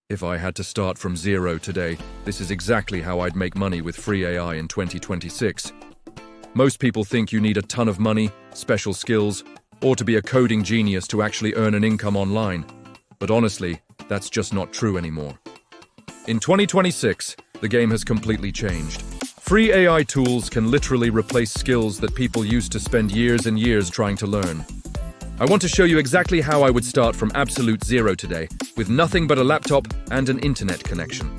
If I had to start from zero today, this is exactly how I'd make money with free AI in 2026. Most people think you need a ton of money, special skills, or to be a coding genius to actually earn an income online. But honestly, that's just not true anymore. In 2026, the game has completely changed. Free AI tools can literally replace skills that people used to spend years and years trying to learn. I want to show you exactly how I would start from absolute zero today, with nothing but a laptop and an internet connection.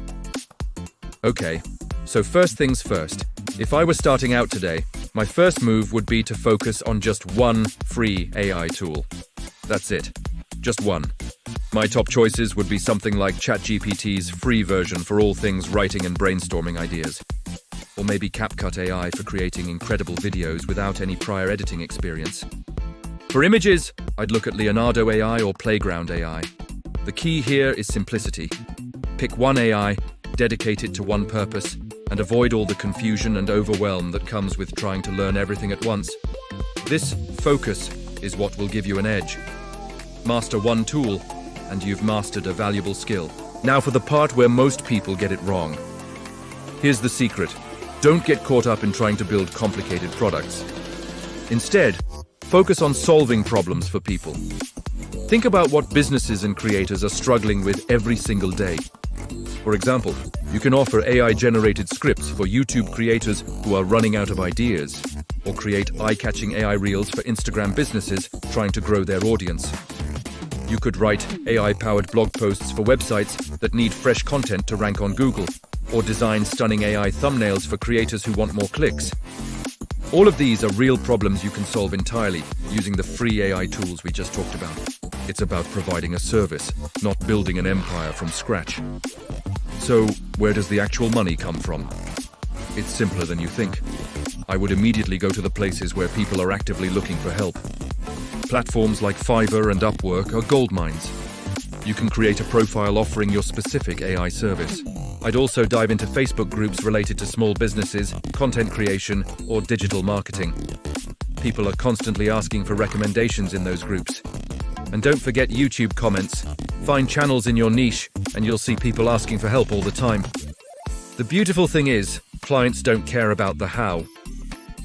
Okay, so first things first. If I were starting out today, my first move would be to focus on just one free AI tool. That's it. Just one. My top choices would be something like ChatGPT's free version for all things writing and brainstorming ideas. Or maybe CapCut AI for creating incredible videos without any prior editing experience. For images, I'd look at Leonardo AI or Playground AI. The key here is simplicity. Pick one AI, dedicate it to one purpose, and avoid all the confusion and overwhelm that comes with trying to learn everything at once. This focus is what will give you an edge. Master one tool, and you've mastered a valuable skill. Now for the part where most people get it wrong. Here's the secret. Don't get caught up in trying to build complicated products. Instead, focus on solving problems for people. Think about what businesses and creators are struggling with every single day. For example, you can offer AI-generated scripts for YouTube creators who are running out of ideas, or create eye-catching AI reels for Instagram businesses trying to grow their audience. You could write AI-powered blog posts for websites that need fresh content to rank on Google, or design stunning AI thumbnails for creators who want more clicks. All of these are real problems you can solve entirely using the free AI tools we just talked about. It's about providing a service, not building an empire from scratch. So, where does the actual money come from? It's simpler than you think. I would immediately go to the places where people are actively looking for help. Platforms like Fiverr and Upwork are goldmines. You can create a profile offering your specific AI service. I'd also dive into Facebook groups related to small businesses, content creation, or digital marketing. People are constantly asking for recommendations in those groups. And don't forget YouTube comments. Find channels in your niche, and you'll see people asking for help all the time. The beautiful thing is, clients don't care about the how.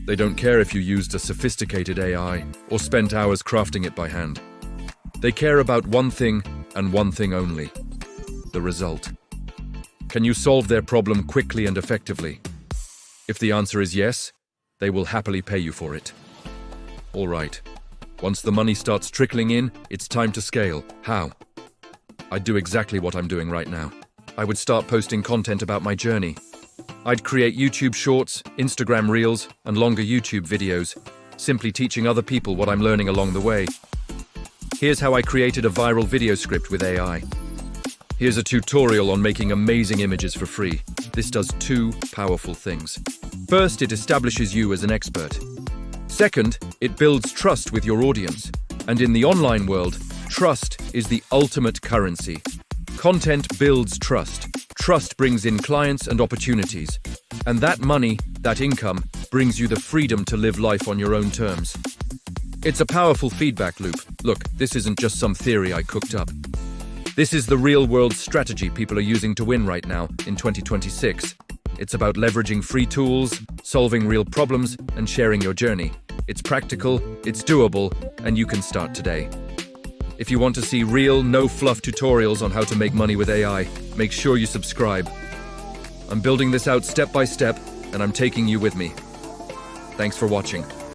They don't care if you used a sophisticated AI or spent hours crafting it by hand. They care about one thing and one thing only: the result. Can you solve their problem quickly and effectively? If the answer is yes, they will happily pay you for it. All right. Once the money starts trickling in, it's time to scale. How? I'd do exactly what I'm doing right now. I would start posting content about my journey. I'd create YouTube shorts, Instagram reels, and longer YouTube videos, simply teaching other people what I'm learning along the way. Here's how I created a viral video script with AI. Here's a tutorial on making amazing images for free. This does two powerful things. First, it establishes you as an expert. Second, it builds trust with your audience. And in the online world, trust is the ultimate currency. Content builds trust. Trust brings in clients and opportunities. And that money, that income, brings you the freedom to live life on your own terms. It's a powerful feedback loop. Look, this isn't just some theory I cooked up. This is the real-world strategy people are using to win right now in 2026. It's about leveraging free tools, solving real problems, and sharing your journey. It's practical, it's doable, and you can start today. If you want to see real, no-fluff tutorials on how to make money with AI, make sure you subscribe. I'm building this out step by step, and I'm taking you with me. Thanks for watching.